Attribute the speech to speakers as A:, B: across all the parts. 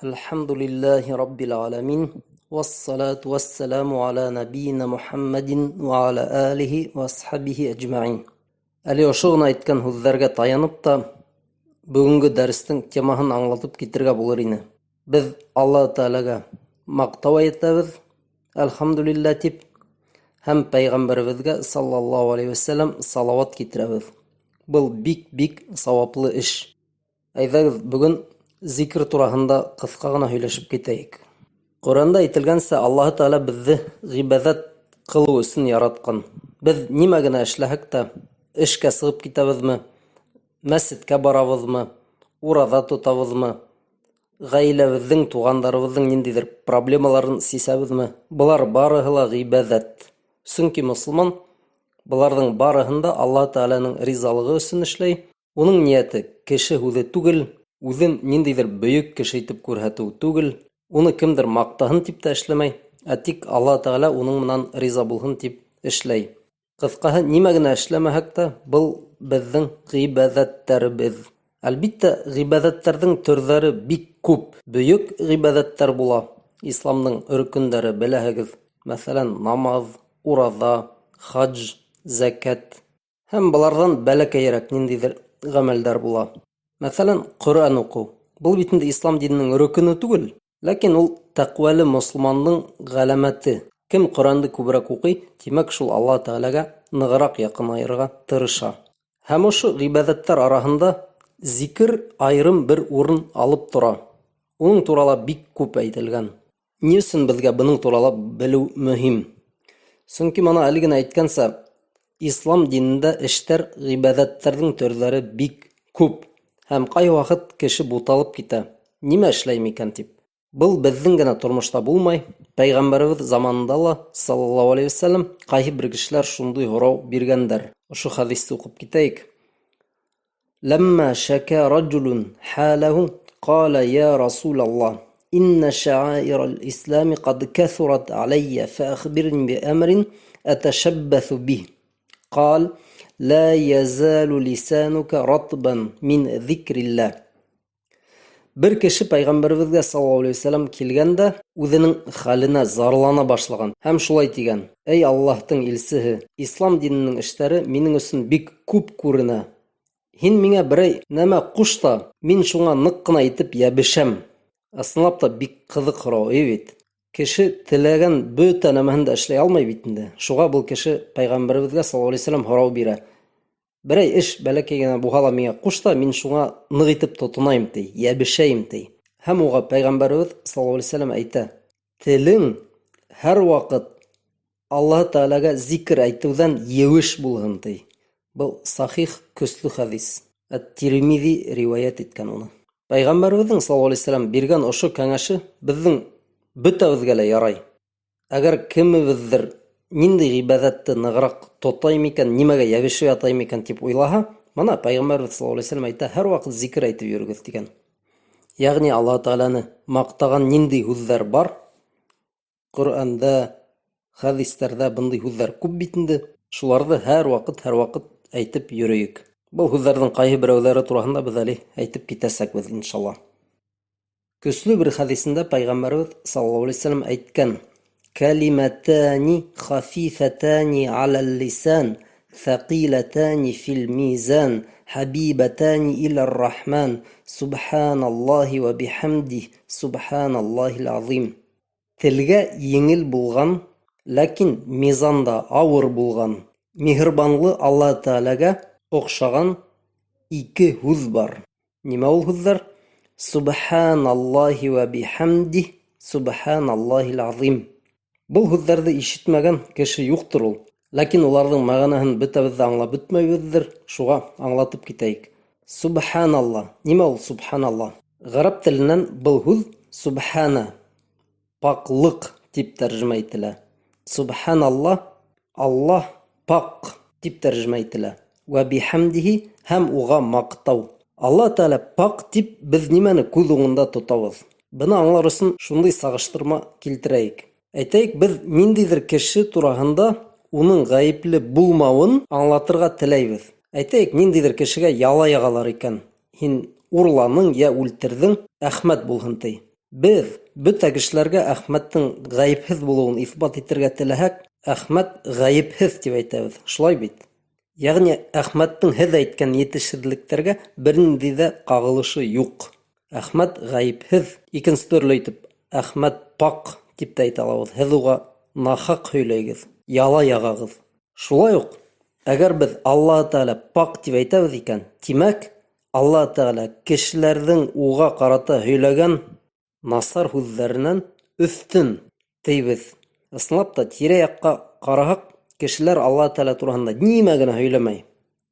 A: الحمد لله رب العالمين والصلاة والسلام على نبينا محمد وعلى آله وأصحابه أجمعين. Әле ошо гына әйткән һүҙҙәргә таянып та бүгенге дәрестең темаһын аңлатып китергә булыр ине. Без Аллаһ Тәгаләгә мактау әйтәбез, әлхәмдүлилләһ тип, һәм пәйгамбәребезгә саллаллаһу алейхи ва саллям салават китерәбез. Был бик саваплы эш. Әйҙәгеҙ, бүген зикр тураһында ҡыҫҡа ғына һөйләшеп китәйек. Ҡур'анда әйтелгәнсә, Аллаһ Тәгалә беҙҙе ғибәҙәт ҡылыу өсөн яратҡан. Беҙ нимә генә эшләһәк тә, эшкә сығып китәбеҙме, мәсеткә барабыҙмы, ураҙа тотабыҙмы, ғаиләбеҙҙең, туғандарыбыҙҙың ниндәйҙер проблемаларын сисәбеҙме, былар барыһы ла ғибәҙәт. Сөнки мосолман быларҙың барыһында Аллаһ Тәгаләнең ризалығы өсөн эшләй. Уның ниәте кеше һүҙе түгел, үҙен ниндәйҙер бөйөк кеше итеп күрһәтеү түгел, уны кемдер маҡтаһын тип тә эшләмәй, ә тик Аллаһ Тәгалә уның менән риза булһын тип эшләй. Ҡыҫҡаһы, нимә генә эшләмәһәк тә, был беҙҙең ғибәҙәттәребеҙ. Әлбиттә, ғибәҙәттәрҙең төрҙәре бик күп. Бөйөк ғибәҙәттәр була. Исламдың рөкөндәре беләһегеҙ. Мәҫәлән, намаҙ, ураҙа, хадж, зәкәт. Һәм быларҙан бәләкәйерәк ниндәйҙер ғәмәлдәр була. Мәҫәлән, Ҡөрьән уҡыу. Был бит инде ислам диненең рөкөнө түгел, ләкин ул тәҡүәле мосолмандың ғәләмәте. Кем Ҡөрьәнде күберәк уҡый, тимәк шул Аллаһ Тәгаләгә нығыраҡ яҡынайырға тырыша. Һәм ошо ғибәҙәттәр араһында зикр айырым бер урын алып тора. Уның турала бик күп әйтелгән. Ни өсөн беҙгә бының турала белеү мөһим? Сөнки мана әле генә әйткәнсә, ислам динендә эштәр, ғибәҙәттәрҙең төрҙәре бик күп. Һәм ҡай ваҡыт кеше буталып китә. Нимә эшләй микән тип. Был беҙҙең генә тормошта булмай, пәйғәмбәребеҙ заманында ла, саллаллаһу алейхи ва саллям, ҡайһы бер кешеләр шундай һорау биргәндәр. Ошо хәҙисте уҡып китәйек. Ләммә шәкә раджулун хәләһу, ҡала я Расулаллаһ, инна шаዓир ал-ислами ҡад кәҫүрат алайя, фәәхбирни би әмрин әтәшәббәҫу бих. Ҡал, لا يزال لسانك رطبا من ذكر الله. Бер кеше пәйғәмбәребеҙгә саллаллаһу алейхи ва саллям килгәндә, үҙенең хәленә зарлана башлаған һәм шулай тигән: "Эй Аллаһтың илсеһе, ислам диненең эштәре минең өсөн бик күп күренә. Һин миңә берәй нәмә ҡуш та, мин шуңа ныҡ ҡына итеп йәбешәм." Ысынлап та бик ҡыҙыҡ һорау, бит. Кеше теләгән бөтә нәмәһен дә эшләй алмай бит инде. Шуға был кеше пәйғәмбәребеҙгә саллаллаһу алейхи ва саллям һорау бирә. Берәй эш бәләкәй генә буһа ла миңә ҡуш та, мин шуңа ныҡ итеп тотонайым ти, йәбешәйем ти. Һәм уға пәйғәмбәребеҙ саллаллаһу алейхи ва саллям әйтә: телең һәр ваҡыт Аллаһ Тәгаләгә зикр әйтеүҙән еүеш булһын ти. Был сахих, көслө хәҙис. Әт-Тирмизи риүәйәт иткән уны. Пәйғәмбәребеҙҙең саллаллаһу алейхи ва саллям биргән ошо кәңәше беҙҙең бөтәбеҙгә лә ярай. Әгәр кемебеҙҙер ниндәй ғибәҙәтте нығыраҡ тотай микән, нимәгә йәбешеп ятай микән тип уйлаһа, мана пәйғәмбәребеҙ саллаллаһу алейхи ва саллям әйтә: һәр ваҡыт зикр әйтеп йөрөгөҙ тигән. Йәғни Аллаһ Тәгаләне маҡтаған ниндәй һүҙҙәр бар? Ҡөрьәндә, хәҙистәрҙә бындай һүҙҙәр күп бит инде. Шуларҙы һәр ваҡыт әйтеп йөрөйөк. Был һүҙҙәрҙең ҡайһы берәүҙәре тураһында беҙ әле әйтеп китәсәкбеҙ, иншаллаһ. Көслө бер хәҙисендә пәйғәмбәребеҙ саллаллаһу алейхи ва саллям әйткән: كلمتان خفيفتان على اللسان ثقيلتان في الميزان حبيبتان إلى الرحمن سبحان الله وبحمده سبحان الله العظيم. Телгә еңел булған, ләкин мизанда ауыр булған, миһербанлы Аллаһ Тәгаләгә оҡшаған ике һүҙ бар. Нимә ул һүҙҙәр? Субханаллахи ва бихамдих, субханаллахил азим. Был һүҙҙәрҙе ишетмәгән кеше юҡтыр ул. Ләкин уларҙың мәғәнәһен бөтәбеҙ ҙә аңлап бөтмәйбеҙҙер, шуға аңлатып китәйек. Субханалла. Нимә ул субханалла? Ғәрәп теленән был һүҙ субхана, паклыҡ тип тәржемә ителә. Субханалла, Аллаһ пак тип тәржемә ителә. Вә бихамдихи, һәм уға маҡтау. Аллаһ Тәгалә пак тип беҙ нимәне күҙ уңында тотабыҙ? Быны аңлар өсөн шундай сағыштырма килтерәйек. Әйтәйек, беҙ ниндәйҙер кеше тураһында уның ғәйепле булмауын аңлатырға теләйбеҙ. Әйтәйек, ниндәйҙер кешегә яла яғалар икән. Һин урланың йә үлтерҙең, әхмәт булһын ти. Беҙ бөтә кешеләргә Әхмәттең ғәйепһеҙ булыуын иҫбат итергә теләһәк, Әхмәт ғәйепһеҙ тип әйтәбеҙ. Шулай бит? Йәғни Әхмәттең һеҙ әйткән етешһеҙлектәргә бер ниндәй ҙә ҡағылышы юҡ. Әхмәт ғәйепһеҙ. Икенсе төрлө итеп, Әхмәт пак тип тә әйтә алабыҙ. Һеҙ уға нахаҡ һөйләйгеҙ, яла яғағыҙ. Шулай уҡ, әгәр беҙ Аллаһ Тәғәлә пак тип әйтәбеҙ икән, тимәк, Аллаһ Тәғәлә кешеләрҙең уға ҡарата һөйләгән насар һүҙҙәренән өҫтөн тейбеҙ. Ысынлап та, тирә-яҡҡа ҡараһаҡ, кешеләр Аллаһ Тәғәлә тураһында нимә генә һөйләмәй.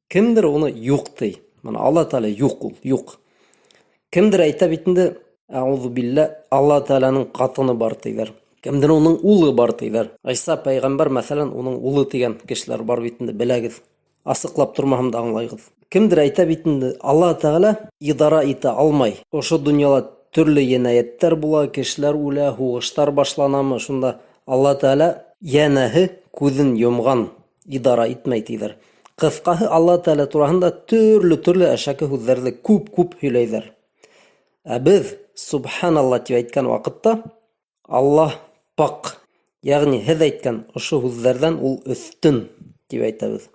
A: Кемдер уны юҡ ти. Мана Аллаһ Тәғәлә юҡ ул, юҡ. Кемдер әйтә бит инде, әғүҙу билла, Аллаһ Тәғәләнең ҡатыны бар тиҙәр. Кемдер уның улы бар тиҙәр. Айса пәйғәмбәр, мәҫәлән, уның улы тигән кешеләр бар бит инде, беләгеҙ. Асыҡлап тормаһам да аңлайғыҙ. Кемдер әйтә бит инде, Аллаһ Тәғәлә идара итә алмай. Ошо донъяла төрлө енәйәттәр була, кешеләр үлә, һуғыштар башланамы, шунда Аллаһ Тәғәлә йәнәһе күҙен йомған, идара итмәй тиҙәр. Ҡыҫҡаһы, Аллаһ Тәғәлә тураһында төрлө әшәке һүҙҙәрҙе күп һөйләйҙәр. Ә беҙ Субханалла тип әйткән ваҡытта Аллаһ пак, йәғни һеҙ әйткән ошо һүҙҙәрҙән ул өҫтөн тип әйтәбеҙ.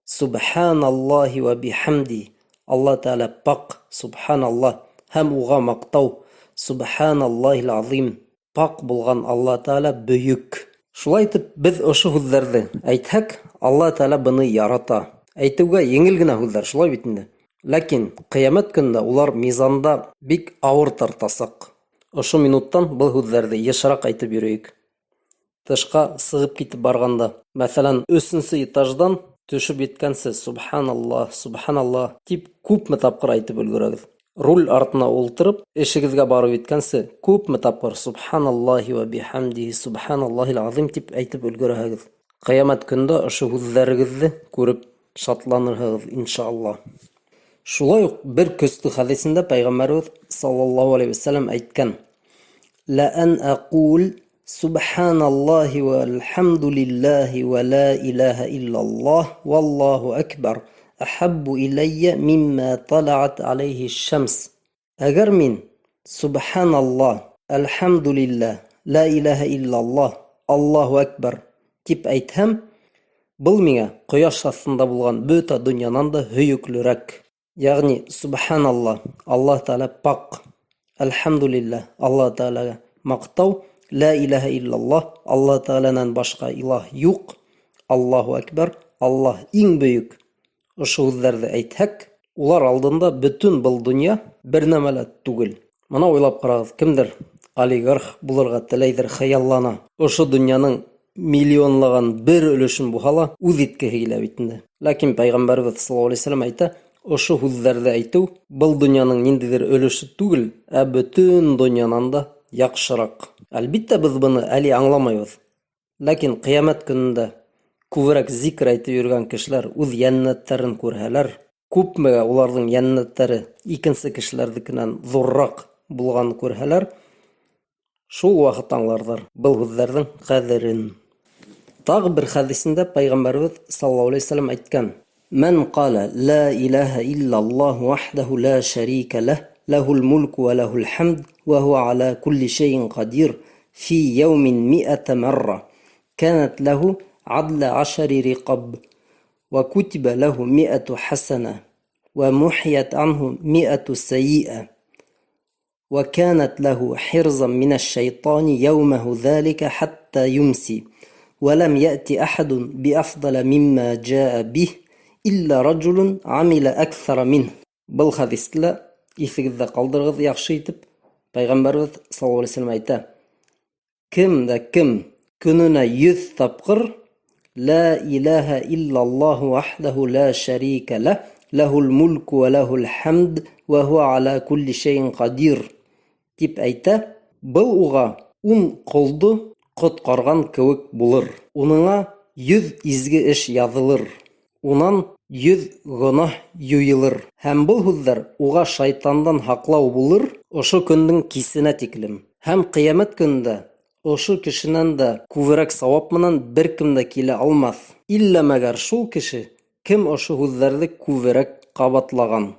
A: Субханаллаһи ва бихамди. Аллаһ Тәғәлә пак, Субханаллаһ, һәм уға маҡтау. Субханаллаһил азим. Пак булған Аллаһ Тәғәлә бөйөк. Шулай итеп, беҙ ошо һүҙҙәрҙе әйтһәк, Аллаһ Тәғәлә быны ярата. Әйтеүгә еңел генә һүҙҙәр, шулай бит инде. Ләкин ҡиәмәт көндә улар мизанда бик ауыр тартасаҡ. Ошо минуттан был һүҙҙәрҙе йышыраҡ әйтеп йөрөйөк. Тышҡа сығып китеп барғанда, мәҫәлән, 3-нсе этаждан төшөп еткәнсе Субханаллаһ, Субханаллаһ тип күпме тапҡыр әйтеп өлгөрәгеҙ. Руль артына ултырып, эшегеҙгә барып еткәнсе күпме тапҡыр Субханаллаһи ва бихамдиһи, Субханаллаһил азим тип әйтеп өлгөрәһегеҙ. Ҡиәмәт көндә ошо һүҙҙәрегеҙҙе күреп шатланырһығыҙ, иншааллаһ. Шулай уҡ бер көстө хәҙисендә пәйғәмбәребеҙ саллаллаһу алейхи вәсәләм әйткән: «Ла ан aqul Субханаллаһи валхамдулиллаһи ва ла илаха иллаллаһ валлаһу акбар ахаббу илайя мимма талаат алейхи шамс». Әгәр мин Субханаллаһ, Алхамдулиллаһ, ла илаха иллаллаһ, Аллаһу акбар тип әйтһәм, был миңә ҡояш аҫтында булған бөтә донъянан да һөйөклөрәк. Яғни, Субханаллаһ, Аллаһ Тәғәлә пак, Алхамдулиллаһ, Аллаһ Тәғәләгә маҡтау, ла илаха иллаллаһ, Аллаһ Тәғәләнән башҡа илаһ юҡ, Аллаһу акбар, Аллаһ иң бөйөк. Ошо һүҙҙәрҙе әйтһәк, улар алдында бөтөн был донъя бер нәмә лә түгел. Мына уйлап ҡарағыҙ, кемдер олигарх булырға теләйҙер, хыяллана. Ошо донъяның миллионлаған бер өлөшөн булһа ла үҙ иткеһе килә бит инде. Ләкин пәйғәмбәребеҙ саллаллаһу алейхи вәсәләм әйтә, ошо һүҙҙәрҙе әйтеү был донъяның ниндәйҙер өлөшө түгел, ә бөтөн донъянан да яҡшыраҡ. Әлбиттә, беҙ быны әле аңламайбыҙ. Ләкин ҡиәмәт көнөндә күберәк зикр әйтеп йөрөгән кешеләр үҙ йәннәттәрен күрһәләр, күпмегә уларҙың йәннәттәре икенсе кешеләрҙекенән ҙурыраҡ булғанын күрһәләр, шул ваҡыт аңларҙар был һүҙҙәрҙең ҡәҙерен. Тағы бер хәҙисендә пәйғәмбәребеҙ саллаллаһу алейхи вәсәләм әйткән: «Мән ҡала ла илаха иллаллаһ ваḥдәһу ла шәрика ләһ, ләһул мулку ва ләһул хәмд, ва һуа ала кулли шәйин ҡадир, фи йәүмин миъәтә мәрра, кәнәт ләһу عدل 10 رقاب وكتب له 100 حسنة ومحيت عنه 100 سيئة وكانت له حرزا من الشيطان يومه ذلك حتى يمسي ولم يأتي أحد بأفضل مما جاء به إلا رجل عمل أكثر منه». Был хәдисте иҫегеҙҙә ҡалдырығыҙ яҡшы итеп. Пәйғәмбәребеҙ саллаллаһу алейхи вәсәләм әйтә: кем дә кем көнөнә 100 тапҡыр لا إله إلا الله وحده لا شريك له له الملك وله الحمد وهو على كل شيء قدير тип әйтә, был уға 10 ҡолдо ҡотҡарған кеүек булыр. Уныңа 100 изге эш яҙылыр. Унан 100 гонаһ юйылыр. Һәм был һүҙҙәр уға шайтандан һаҡлау булыр ошо көндөң кисенә тиклем. Һәм ҡиәмәт көндә ошо кешенән дә күберәк сауап менән бер кем дә килә алмаҫ. Иллә мәгәр шул кеше, кем ошо һүҙҙәрҙе күберәк ҡабатлаған.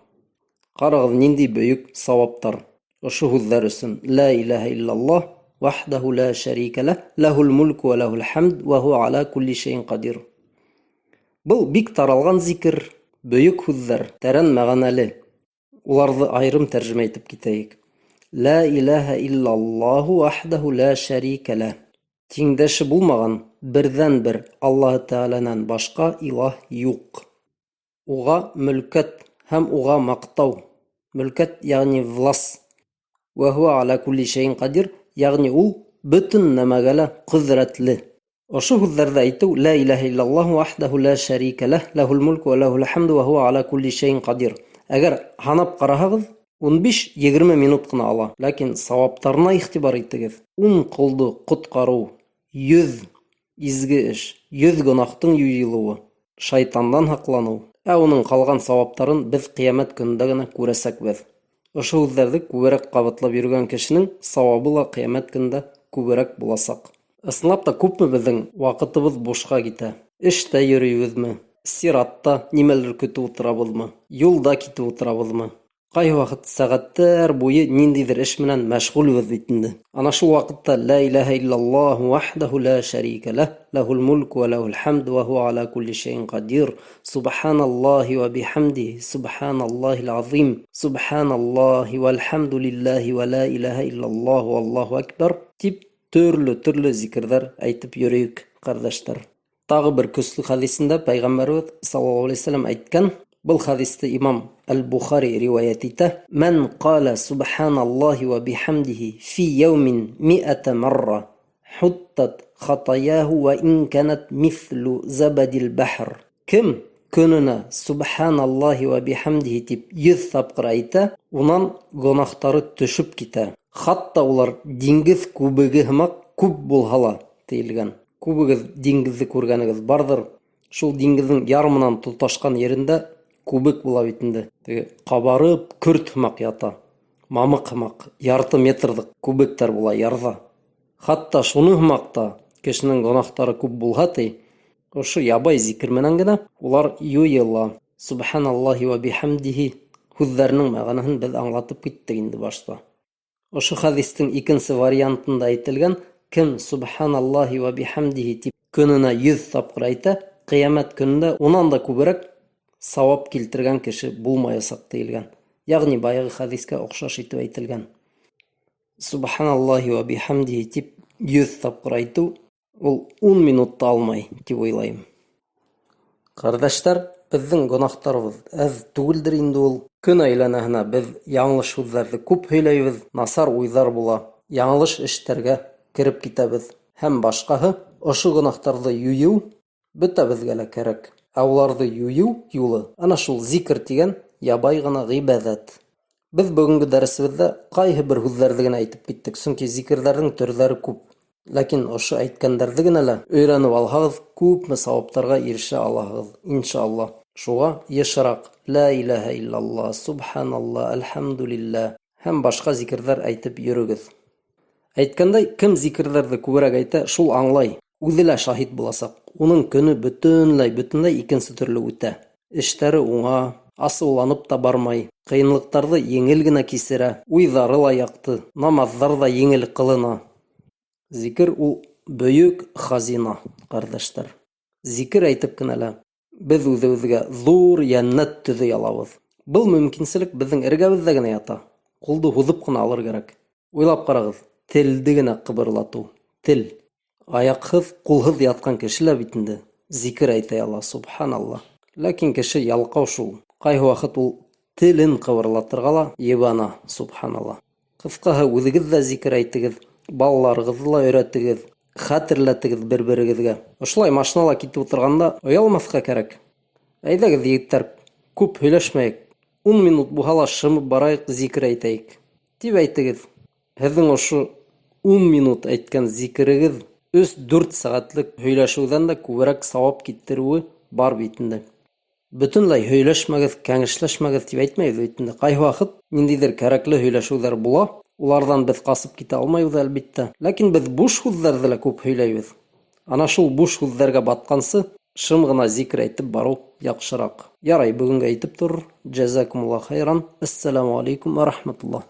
A: Ҡарағыҙ, ниндәй бөйөк сауаптар. Ошо һүҙҙәр өсөн ла илаха иллаллаһ ваһдаһу ла шарика лаһ, лаһул мулку ва лаһул хамд ва һуа ала кулли шайин кадир. Был бик таралған зикр, бөйөк һүҙҙәр, тәрән мәғәнәле. Уларҙы айырым тәржемә итеп китәйек. Ла илаха иллаллаһу ваһдаһу ла шарика лаһ. Тиңдәше булмаған берҙән-бер Аллаһ Тәғәләнән башҡа илаһ юҡ. Уға мөлкәт һәм уға маҡтау. Мөлкәт яғни влас. Ва һуа ала кулли шайин кадир, яғни ул бөтөн нәмәгә лә ҡөҙрәтле. Ошо һүҙҙәрҙе әйтеү ла илаха иллаллаһу ваһдаһу ла шарика лаһ, лаһул мулку ва лаһул хамду ва һуа ала кулли шайин кадир. Әгәр һанап ҡараһағыҙ, 15-20 минут ҡына ала. Ләкин сауаптарына иғтибар итегеҙ. 10 ҡолдо ҡотҡарыу, 100 изге эш, 100 гонаһтың юйылыуы, шайтандан һаҡланыу. Ә уның ҡалған сауаптарын беҙ ҡиәмәт көнөндә генә күрәсәкбеҙ. Ошо һүҙҙәрҙе күберәк ҡабатлап йөрөгән кешенең сауабы ла ҡиәмәт көнөндә күберәк буласаҡ. Ысынлап та күпме беҙҙең ваҡытыбыҙ бушҡа китә? Эштә йөрөйбөҙмө? Сиратта нимәлер көтөп ултырабыҙмы? Юлда китеп ултырабыҙмы? Ҡайһы ваҡыт сәғәттәр буйы ниндәйҙер эш менән мәшғүлбеҙ бит инде. Ана шул ваҡытта ла илаха иллаллаһу ваһдаһу ла шарика лаһ, лаһул мулку ва лаһул хамду ва һуа ала кулли шайин кадир, субханаллаһи ва бихамдиһи, субханаллаһил азим, субханаллаһи валхамдулиллаһи ва ла илаха иллаллаһу валлаһу акбар тип төрлө зикерҙәр әйтеп йөрөйөк, ҡәрҙәштәр. Тағы бер көслө хәдисендә Пәйғәмбәребеҙ саллаллаһу алейһи ва саллям әйткән, был хәдисте имам Әл-Бухари риуаят итә. Мән ҡала субханаллаһи ва бихамдиһи фи яумин 100 марра хуттат хатаяһу ва ин канат мислу забадил бахр. Кем көнөнә субханаллаһи ва бихамдиһи тип 100 тапҡыр әйтә, унан гонаһтары төшөп китә. Хатта улар диңгеҙ күбеге һымаҡ күп булһа ла тейелгән. Күбегеҙ диңгеҙҙе күргәнегеҙ барҙыр. Шул диңгеҙҙең ярымынан тоташҡан ерендә күбек була бит инде. Ҡабарып, көрт һымаҡ ята. Мамыҡ һымаҡ, ярты метрҙыҡ күбектәр була ярҙа. Хатта шуны һымаҡ та кешенең гонаһтары күп булһа ти, ошо ябай зикер менән генә улар юйыла. Субханаллаһи ва бихамдиһи һүҙҙәренең мәғәнәһен беҙ аңлатып киттек инде башта. Ошо хәдистең икенсе вариантында әйтелгән, кем субханаллаһи ва бихамдиһи тип көнөнә 100 тапҡыр әйтә, ҡиәмәт көнөндә унан да күберәк сауап килтергән кеше булмаясаҡ тейелгән. Яғни баяғы хәдискә оҡшаш итеп әйтелгән. Субханаллаһи ва бихамдиһи тип 100 тапҡыр әйтеү, ул 10 минутта алмай, тип уйлайым. Ҡәрҙәштәр, беҙҙең гонаһтарыбыҙ әҙ түгелдер инде ул. Көн әйләнәһенә беҙ яңылыш һүҙҙәрҙе күп һөйләйбеҙ, насар уйҙар була, яңылыш эштәргә кереп китәбеҙ. Һәм башҡаһы, ошо гонаһтарҙы юйыу бөтәбеҙгә лә кәрәк. Ә уларҙы юйыу юлы, ана шул зикр тигән ябай ғына ғибәҙәт. Беҙ бөгөнгө дәресебеҙҙә ҡайһы бер һүҙҙәрҙе генә әйтеп киттек, сөнки зикерҙәрҙең төрҙәре күп. Ләкин ошо әйткәндәрҙе генә лә өйрәнеп алһағыҙ, күпме сауаптарға ирешә алаһығыҙ, иншаллах. Шуға йышыраҡ ла илаха иллаллаһ, субханаллаһ, әлхәмдулиллаһ һәм башҡа зикерҙәр әйтеп йөрөгөҙ. Әйткәндәй, кем зикерҙәрҙе күберәк әйтә, шул аңлай, үҙе лә шаһит буласаҡ. Уның көнө бөтөнләй икенсе төрлө үтә. Эштәре уңа, асыуланып та бармай, ҡыйынлыҡтарҙы еңел генә кисерә, уйҙары ла яҡты, намаҙҙар ҙа еңел ҡылына. Зикер ул бөйөк хазина, ҡәрҙәштәр. Зикер әйтеп кенә лә беҙ үҙебеҙгә ҙур йәннәт төҙөй алабыҙ. Был мөмкинселек беҙҙең эргәбеҙҙә генә ята. Ҡулды һуҙып ҡына алыр кәрәк. Уйлап ҡарағыҙ, телде генә ҡыбырлатыу. Тел. Аяҡһыҙ, ҡулһыҙ ятҡан кеше лә бит инде зикер әйтә ала, субханаллаһ. Ләкин кеше ялҡау шул. Ҡайһы ваҡыт ул телен ҡыбырлатырға ла ебана, субханаллаһ. Ҡыҫҡаһы, үҙегеҙ ҙә зикер әйтегеҙ, балаларығыҙҙы ла өйрәтегеҙ, хәтерләтегеҙ бер-берегеҙгә. Ошолай машинала китеп ултырғанда оялмаҫҡа кәрәк. Әйҙәгеҙ, егеттәр, күп һөйләшмәйек. 10 минут булһа ла шымып барайыҡ, зикер әйтәйек. Тип әйтегеҙ. Һеҙҙең ошо 10 минут әйткән зикерегеҙ 3-4 сәғәтлек һөйләшеүҙән дә күберәк сауап киттереүе бар бит инде. Бөтөнләй һөйләшмәгеҙ, кәңәшләшмәгеҙ тип әйтмәйбеҙ бит инде. Ҡайһы ваҡыт ниндәйҙер кәрәкле һөйләшеүҙәр була, уларҙан беҙ ҡасып китә алмайбыҙ, әлбиттә. Ләкин беҙ буш һүҙҙәрҙе лә күп һөйләйбеҙ. Ана шул буш һүҙҙәргә батҡансы, шым ғына зикер әйтеп барыу яҡшыраҡ. Ярай, бөгөнгә әйтеп торор. Джазакумуллаһ хайран. Ассаламу алейкум ва рахматуллаһ.